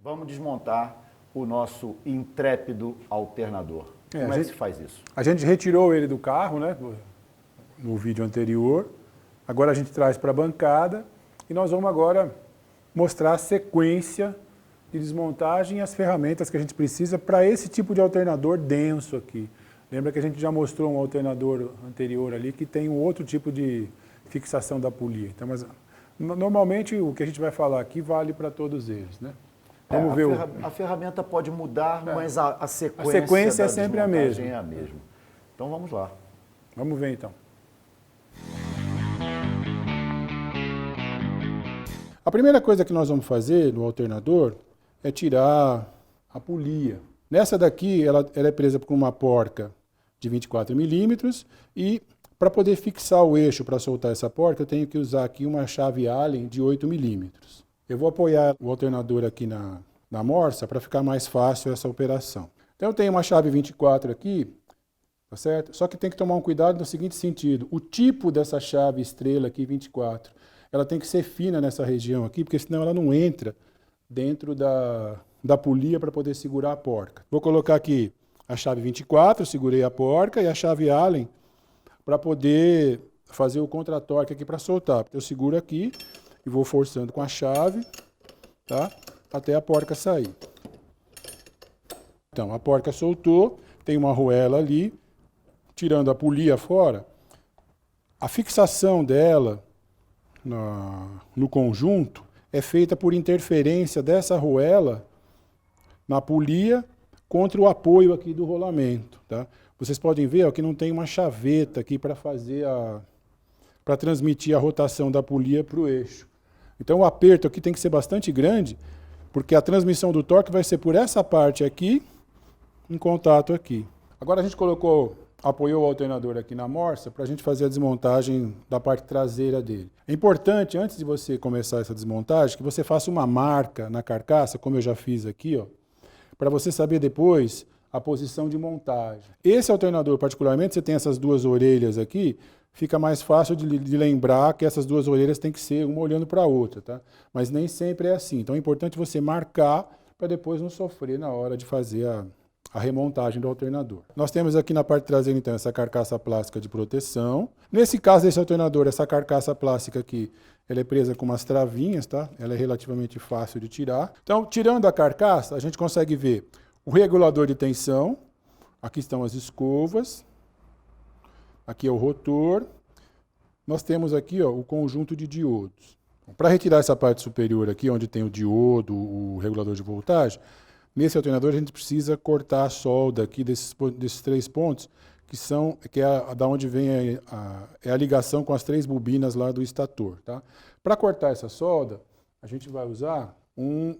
Vamos desmontar o nosso intrépido alternador. Como é que se faz isso? A gente retirou ele do carro, né, no vídeo anterior. Agora a gente traz para a bancada e nós vamos agora mostrar a sequência de desmontagem e as ferramentas que a gente precisa para esse tipo de alternador denso aqui. Lembra que a gente já mostrou um alternador anterior ali que tem um outro tipo de fixação da polia. Então, mas, normalmente o que a gente vai falar aqui vale para todos eles, né? Vamos ver a ferramenta pode mudar, mas a sequência é sempre a mesma. É a mesma. Então vamos lá. Vamos ver então. A primeira coisa que nós vamos fazer no alternador é tirar a polia. Nessa daqui, ela é presa com uma porca de 24 milímetros e para poder fixar o eixo para soltar essa porca, eu tenho que usar aqui uma chave Allen de 8 milímetros. Eu vou apoiar o alternador aqui na morsa para ficar mais fácil essa operação. Então eu tenho uma chave 24 aqui, tá certo? Só que tem que tomar um cuidado no seguinte sentido, o tipo dessa chave estrela aqui 24, ela tem que ser fina nessa região aqui, porque senão ela não entra dentro da polia para poder segurar a porca. Vou colocar aqui a chave 24, segurei a porca, e a chave Allen para poder fazer o contratorque aqui para soltar. Eu seguro aqui e vou forçando com a chave, tá? Até a porca sair. Então, a porca soltou, tem uma arruela ali, tirando a polia fora. A fixação dela no conjunto é feita por interferência dessa arruela na polia contra o apoio aqui do rolamento, tá? Vocês podem ver ó, que não tem uma chaveta aqui para fazer para transmitir a rotação da polia para o eixo. Então o aperto aqui tem que ser bastante grande, porque a transmissão do torque vai ser por essa parte aqui, em contato aqui. Agora a gente apoiou o alternador aqui na morsa para a gente fazer a desmontagem da parte traseira dele. É importante, antes de você começar essa desmontagem, que você faça uma marca na carcaça, como eu já fiz aqui, ó, para você saber depois a posição de montagem. Esse alternador, particularmente, você tem essas duas orelhas aqui, fica mais fácil de lembrar que essas duas orelhas têm que ser uma olhando para a outra, tá? Mas nem sempre é assim. Então é importante você marcar para depois não sofrer na hora de fazer a remontagem do alternador. Nós temos aqui na parte traseira, então, essa carcaça plástica de proteção. Nesse caso desse alternador, essa carcaça plástica aqui, ela é presa com umas travinhas, tá? Ela é relativamente fácil de tirar. Então, tirando a carcaça, a gente consegue ver o regulador de tensão. Aqui estão as escovas. Aqui é o rotor. Nós temos aqui ó, o conjunto de diodos. Para retirar essa parte superior aqui, onde tem o diodo, o regulador de voltagem, nesse alternador a gente precisa cortar a solda aqui desses 3 pontos, que é da onde vem a ligação com as 3 bobinas lá do estator. Tá? Para cortar essa solda, a gente vai usar um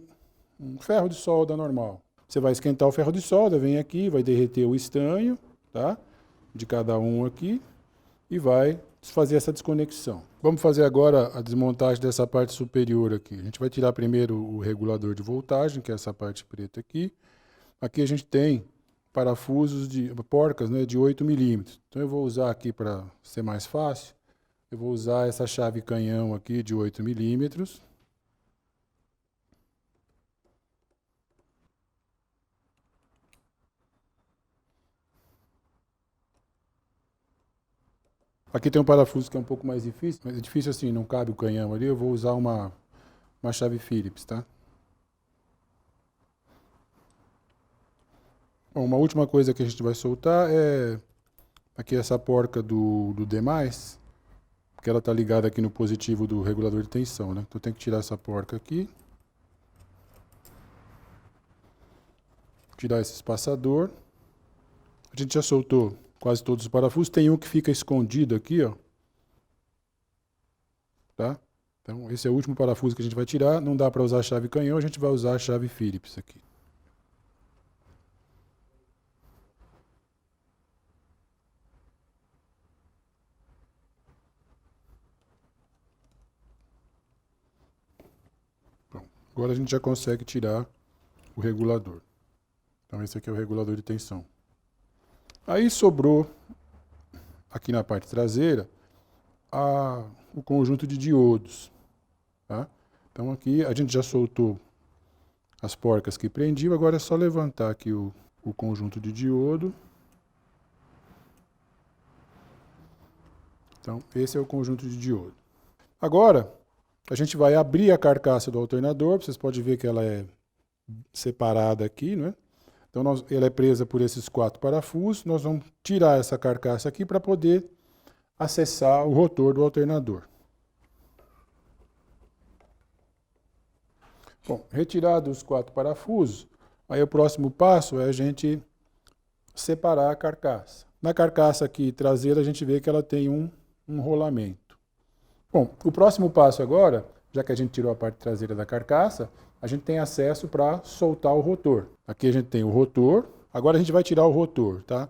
ferro de solda normal. Você vai esquentar o ferro de solda, vem aqui, vai derreter o estanho, tá? De cada um aqui, e vai fazer essa desconexão. Vamos fazer agora a desmontagem dessa parte superior aqui. A gente vai tirar primeiro o regulador de voltagem, que é essa parte preta aqui. Aqui a gente tem parafusos porcas, né, de 8 milímetros. Então eu vou usar aqui para ser mais fácil, eu vou usar essa chave canhão aqui de 8 milímetros. Aqui tem um parafuso que é um pouco mais difícil, mas é difícil assim, não cabe o canhão ali, eu vou usar uma chave Phillips, tá? Bom, uma última coisa que a gente vai soltar é aqui essa porca do demais, porque ela está ligada aqui no positivo do regulador de tensão, né? Então tem que tirar essa porca aqui. Tirar esse espaçador. A gente já soltou quase todos os parafusos. Tem um que fica escondido aqui, ó. Tá? Então esse é o último parafuso que a gente vai tirar. Não dá para usar a chave canhão, a gente vai usar a chave Phillips aqui. Bom, agora a gente já consegue tirar o regulador. Então esse aqui é o regulador de tensão. Aí sobrou, aqui na parte traseira, o conjunto de diodos. Tá? Então aqui a gente já soltou as porcas que prendiam. Agora é só levantar aqui o conjunto de diodo. Então, esse é o conjunto de diodo. Agora, a gente vai abrir a carcaça do alternador. Vocês podem ver que ela é separada aqui, né? Então, ela é presa por esses 4 parafusos. Nós vamos tirar essa carcaça aqui para poder acessar o rotor do alternador. Bom, retirados os 4 parafusos, aí o próximo passo é a gente separar a carcaça. Na carcaça aqui traseira, a gente vê que ela tem um rolamento. Bom, o próximo passo agora, já que a gente tirou a parte traseira da carcaça, a gente tem acesso para soltar o rotor. Aqui a gente tem o rotor, agora a gente vai tirar o rotor, tá?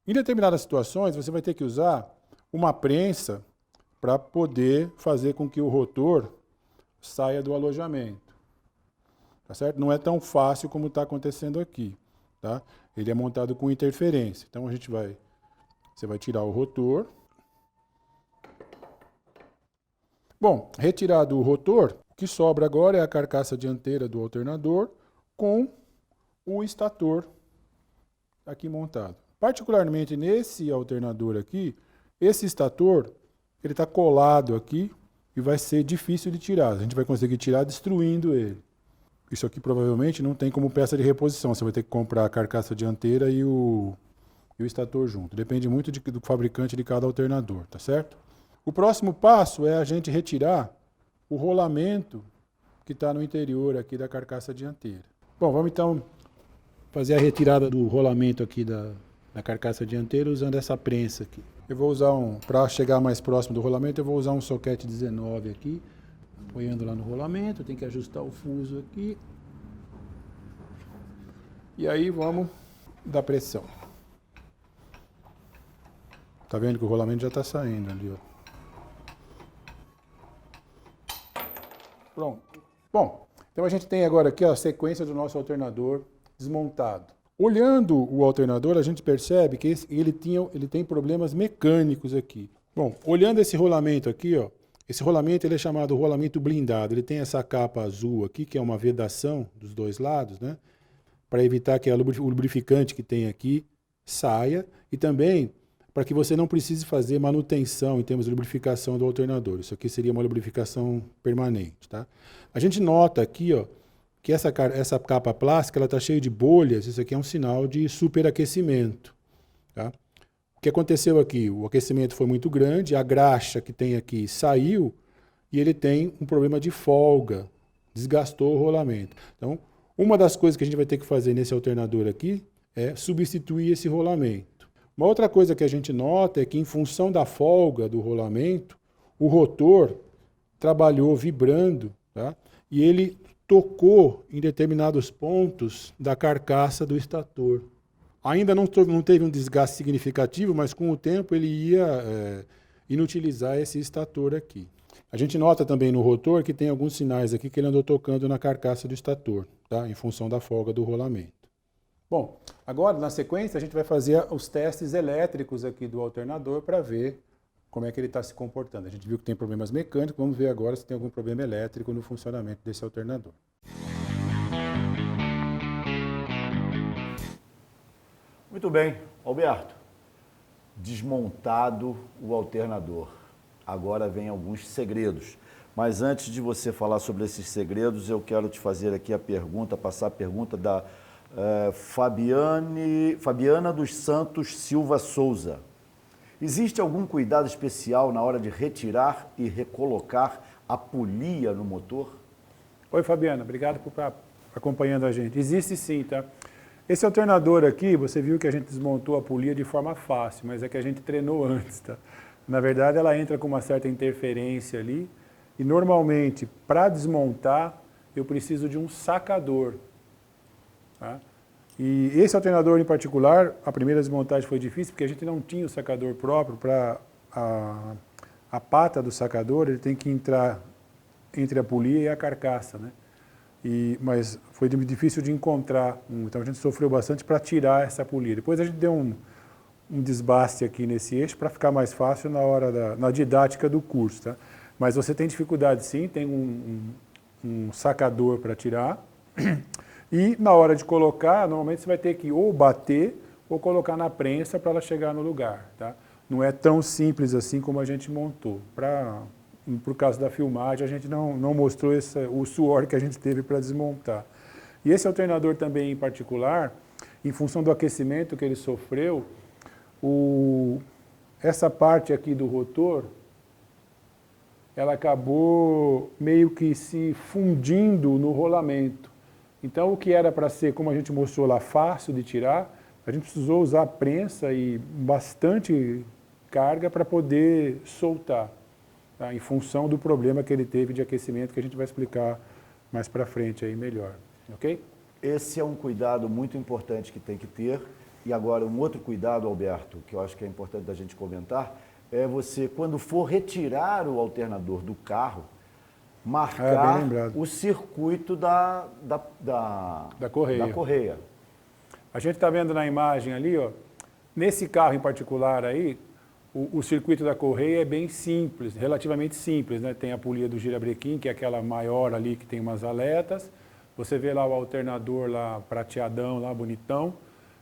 Em determinadas situações, você vai ter que usar uma prensa para poder fazer com que o rotor saia do alojamento. Tá certo? Não é tão fácil como está acontecendo aqui, tá? Ele é montado com interferência. Então você vai tirar o rotor. Bom, retirado o rotor, o que sobra agora é a carcaça dianteira do alternador com o estator aqui montado. Particularmente nesse alternador aqui, esse estator, ele está colado aqui e vai ser difícil de tirar. A gente vai conseguir tirar destruindo ele. Isso aqui provavelmente não tem como peça de reposição. Você vai ter que comprar a carcaça dianteira e o estator junto. Depende muito do fabricante de cada alternador, tá certo? O próximo passo é a gente retirar o rolamento que está no interior aqui da carcaça dianteira. Bom, vamos então fazer a retirada do rolamento aqui da carcaça dianteira usando essa prensa aqui. Eu vou usar para chegar mais próximo do rolamento, eu vou usar um soquete 19 aqui, apoiando lá no rolamento, tem que ajustar o fuso aqui. E aí vamos dar pressão. Tá vendo que o rolamento já está saindo ali, ó. Pronto. Bom, então a gente tem agora aqui a sequência do nosso alternador desmontado. Olhando o alternador, a gente percebe que ele tem problemas mecânicos aqui. Bom, olhando esse rolamento aqui, ó, esse rolamento ele é chamado rolamento blindado. Ele tem essa capa azul aqui, que é uma vedação dos dois lados, né? Para evitar que o lubrificante que tem aqui saia e também para que você não precise fazer manutenção em termos de lubrificação do alternador. Isso aqui seria uma lubrificação permanente, tá? A gente nota aqui, ó, que essa capa plástica ela está cheia de bolhas. Isso aqui é um sinal de superaquecimento, tá? O que aconteceu aqui? O aquecimento foi muito grande, a graxa que tem aqui saiu e ele tem um problema de folga, desgastou o rolamento. Então, uma das coisas que a gente vai ter que fazer nesse alternador aqui é substituir esse rolamento. Uma outra coisa que a gente nota é que, em função da folga do rolamento, o rotor trabalhou vibrando, tá? E ele tocou em determinados pontos da carcaça do estator. Ainda não teve um desgaste significativo, mas com o tempo ele ia inutilizar esse estator aqui. A gente nota também no rotor que tem alguns sinais aqui que ele andou tocando na carcaça do estator, tá? Em função da folga do rolamento. Bom, agora na sequência a gente vai fazer os testes elétricos aqui do alternador para ver como é que ele está se comportando. A gente viu que tem problemas mecânicos, vamos ver agora se tem algum problema elétrico no funcionamento desse alternador. Muito bem, Alberto. Desmontado o alternador. Agora vem alguns segredos. Mas antes de você falar sobre esses segredos, eu quero te fazer aqui passar a pergunta da Fabiana dos Santos Silva Souza. Existe algum cuidado especial na hora de retirar e recolocar a polia no motor? Oi, Fabiana, obrigado por estar acompanhando a gente. Existe sim, tá? Esse alternador aqui, você viu que a gente desmontou a polia de forma fácil, mas é que a gente treinou antes, tá? Na verdade, ela entra com uma certa interferência ali e normalmente, para desmontar, eu preciso de um sacador. Tá? E esse alternador em particular, a primeira desmontagem foi difícil porque a gente não tinha o sacador próprio para a pata do sacador, ele tem que entrar entre a polia e a carcaça, né? Mas foi difícil de encontrar então a gente sofreu bastante para tirar essa polia. Depois a gente deu um desbaste aqui nesse eixo para ficar mais fácil na didática do curso, tá? Mas você tem dificuldade sim, tem um sacador para tirar. E na hora de colocar, normalmente você vai ter que ou bater ou colocar na prensa para ela chegar no lugar. Tá? Não é tão simples assim como a gente montou. Por causa da filmagem, a gente não mostrou o suor que a gente teve para desmontar. E esse alternador também, em particular, em função do aquecimento que ele sofreu, essa parte aqui do rotor, ela acabou meio que se fundindo no rolamento. Então, o que era para ser, como a gente mostrou lá, fácil de tirar, a gente precisou usar prensa e bastante carga para poder soltar, tá? Em função do problema que ele teve de aquecimento, que a gente vai explicar mais para frente aí melhor, ok? Esse é um cuidado muito importante que tem que ter. E agora, um outro cuidado, Alberto, que eu acho que é importante da gente comentar, é você, quando for retirar o alternador do carro, marcar o circuito da correia. A gente está vendo na imagem ali, ó, nesse carro em particular aí, o circuito da correia é bem simples, relativamente simples, né? Tem a polia do girabrequim, que é aquela maior ali que tem umas aletas. Você vê lá o alternador lá prateadão, lá bonitão.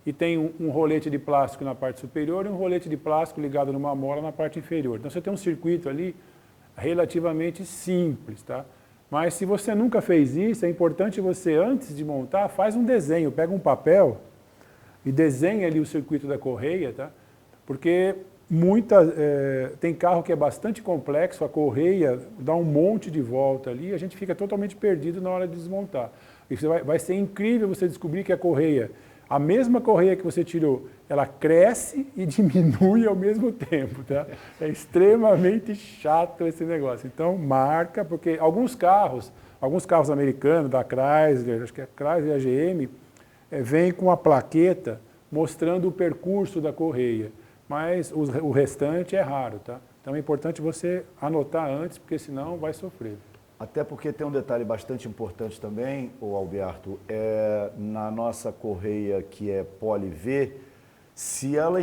E tem um rolete de plástico na parte superior e um rolete de plástico ligado numa mola na parte inferior. Então você tem um circuito ali relativamente simples, tá? Mas se você nunca fez isso, é importante você, antes de montar, faz um desenho, pega um papel e desenha ali o circuito da correia, tá? Porque tem carro que é bastante complexo, a correia dá um monte de volta ali e a gente fica totalmente perdido na hora de desmontar. E vai ser incrível você descobrir que a correia, a mesma correia que você tirou, ela cresce e diminui ao mesmo tempo, tá? É extremamente chato esse negócio. Então, marca, porque alguns carros americanos, da Chrysler, acho que é Chrysler e a GM, vem com a plaqueta mostrando o percurso da correia. Mas o restante é raro, tá? Então é importante você anotar antes, porque senão vai sofrer. Até porque tem um detalhe bastante importante também, Alberto, na nossa correia que é Poly V, se ela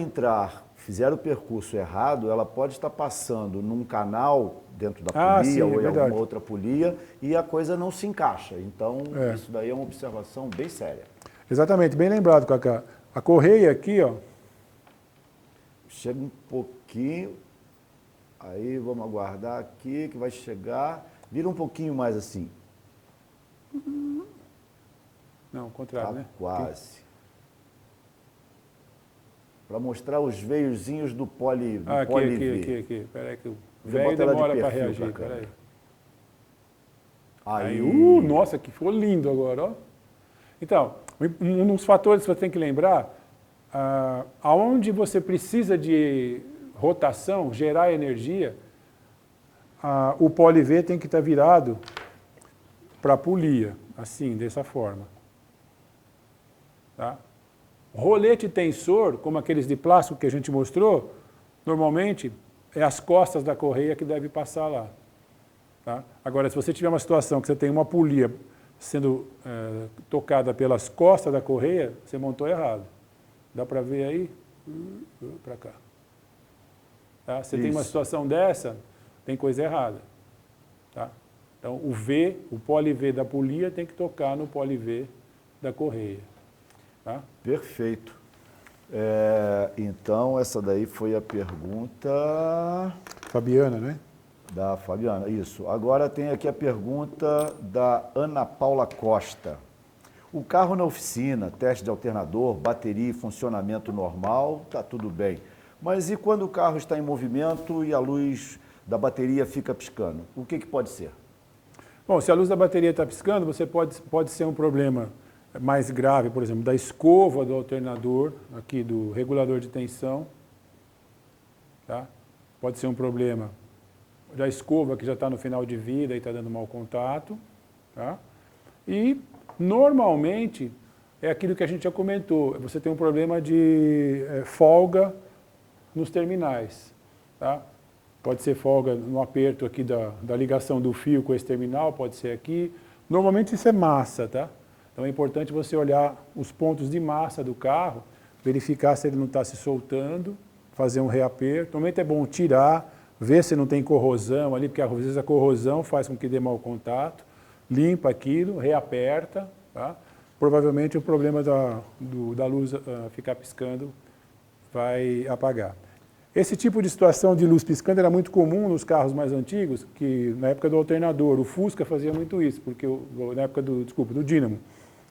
fizer o percurso errado, ela pode estar passando num canal dentro da polia sim, ou em alguma outra polia e a coisa não se encaixa. Então, isso daí é uma observação bem séria. Exatamente, bem lembrado, Cacá. A correia aqui, ó. Chega um pouquinho, aí vamos aguardar aqui que vai chegar. Vira um pouquinho mais assim. Não, o contrário, né? Quase. Para mostrar os veiozinhos do Poly V. Aqui. Peraí que o velho demora para reagir. Peraí. Aí. Nossa, que ficou lindo agora, ó. Então, um dos fatores que você tem que lembrar, aonde você precisa de rotação, gerar energia, o Poly V tem que estar virado para a polia, assim, dessa forma. Tá? Rolete tensor, como aqueles de plástico que a gente mostrou, normalmente é as costas da correia que deve passar lá. Tá? Agora, se você tiver uma situação que você tem uma polia sendo tocada pelas costas da correia, você montou errado. Dá para ver aí? Para cá. Tá? Você tem uma situação dessa, tem coisa errada. Tá? Então, o Poly V da polia tem que tocar no Poly V da correia. Tá? Perfeito. Então, essa daí foi a pergunta... Fabiana, né? Da Fabiana, isso. Agora tem aqui a pergunta da Ana Paula Costa. O carro na oficina, teste de alternador, bateria e funcionamento normal, tá tudo bem. Mas e quando o carro está em movimento e a luz da bateria fica piscando? O que pode ser? Bom, se a luz da bateria está piscando, você pode ser um problema mais grave, por exemplo, da escova do alternador, aqui do regulador de tensão. Tá? Pode ser um problema da escova que já está no final de vida e está dando mau contato. Tá? E, normalmente, é aquilo que a gente já comentou, você tem um problema de folga nos terminais. Tá? Pode ser folga no aperto aqui da ligação do fio com esse terminal, pode ser aqui. Normalmente isso é massa, tá? Então é importante você olhar os pontos de massa do carro, verificar se ele não está se soltando, fazer um reaperto. Normalmente é bom tirar, ver se não tem corrosão ali, porque às vezes a corrosão faz com que dê mau contato. Limpa aquilo, reaperta, tá? Provavelmente o problema da luz ficar piscando vai apagar. Esse tipo de situação de luz piscando era muito comum nos carros mais antigos, que na época do alternador, o Fusca fazia muito isso, porque na época do dínamo,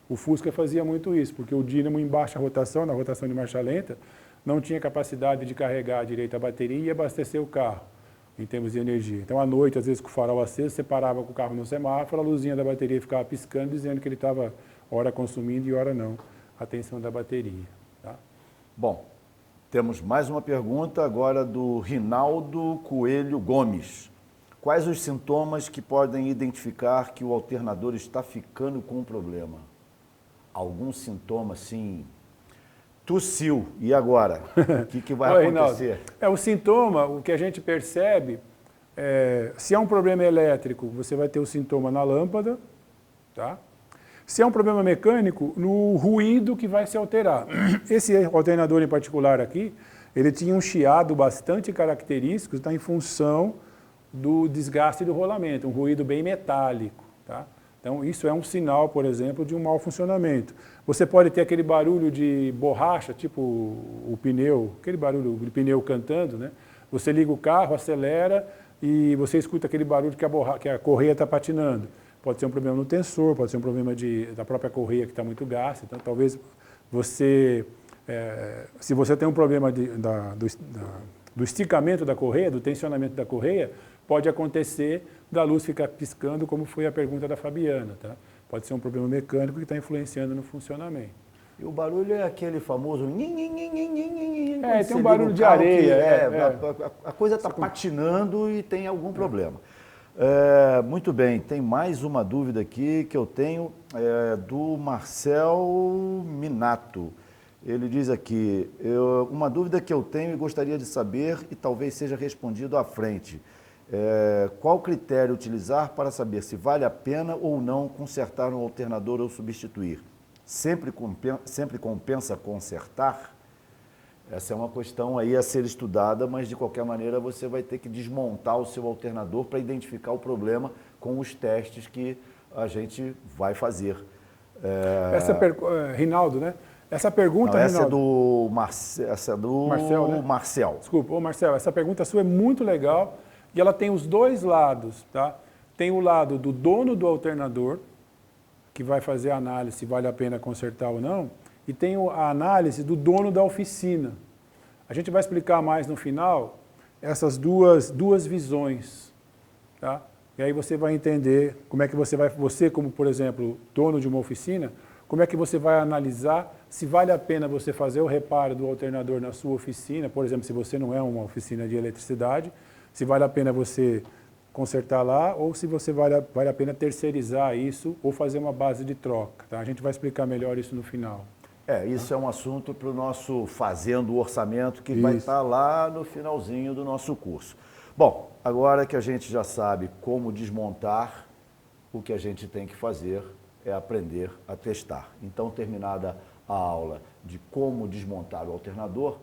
o Fusca fazia muito isso, porque o dínamo em baixa rotação, na rotação de marcha lenta, não tinha capacidade de carregar direito a bateria e abastecer o carro, em termos de energia. Então, à noite, às vezes com o farol aceso, você parava com o carro no semáforo, a luzinha da bateria ficava piscando, dizendo que ele estava hora consumindo e hora não a tensão da bateria. Tá? Bom, temos mais uma pergunta agora do Rinaldo Coelho Gomes. Quais os sintomas que podem identificar que o alternador está ficando com um problema? Algum sintoma, assim, tossiu, e agora? O que vai acontecer? O sintoma, o que a gente percebe, se é um problema elétrico, você vai ter o sintoma na lâmpada, tá? Se é um problema mecânico, no ruído que vai se alterar. Esse alternador em particular aqui, ele tinha um chiado bastante característico, está em função do desgaste do rolamento, um ruído bem metálico, tá? Então, isso é um sinal, por exemplo, de um mau funcionamento. Você pode ter aquele barulho de borracha, tipo o pneu, aquele barulho de pneu cantando, né? Você liga o carro, acelera e você escuta aquele barulho que a correia está patinando. Pode ser um problema no tensor, pode ser um problema da própria correia que está muito gasta. Então, talvez você, se você tem um problema do esticamento da correia, do tensionamento da correia, pode acontecer da luz ficar piscando, como foi a pergunta da Fabiana. Tá? Pode ser um problema mecânico que está influenciando no funcionamento. E o barulho é aquele famoso... tem um barulho de areia. A coisa está patinando e tem algum problema. Muito bem, tem mais uma dúvida aqui que eu tenho do Marcel Minato. Ele diz aqui, uma dúvida que eu tenho e gostaria de saber e talvez seja respondido à frente. Qual critério utilizar para saber se vale a pena ou não consertar um alternador ou substituir? Sempre compensa consertar? Essa é uma questão aí a ser estudada, mas de qualquer maneira você vai ter que desmontar o seu alternador para identificar o problema com os testes que a gente vai fazer. Rinaldo, né? Essa pergunta, não, essa Rinaldo, é do Marcel, né? Marcel. Desculpa, Marcel, essa pergunta sua é muito legal e ela tem os dois lados, tá? Tem o lado do dono do alternador, que vai fazer a análise se vale a pena consertar ou não, e tem a análise do dono da oficina. A gente vai explicar mais no final essas duas visões, tá? E aí você vai entender como é que você como, por exemplo, dono de uma oficina, como é que você vai analisar se vale a pena você fazer o reparo do alternador na sua oficina, por exemplo, se você não é uma oficina de eletricidade, se vale a pena você consertar lá ou se você vale a pena terceirizar isso ou fazer uma base de troca. Tá? A gente vai explicar melhor isso no final. Isso é um assunto para o nosso Fazendo o Orçamento, que vai estar lá no finalzinho do nosso curso. Bom, agora que a gente já sabe como desmontar, o que a gente tem que fazer é aprender a testar. Então, terminada a aula de como desmontar o alternador,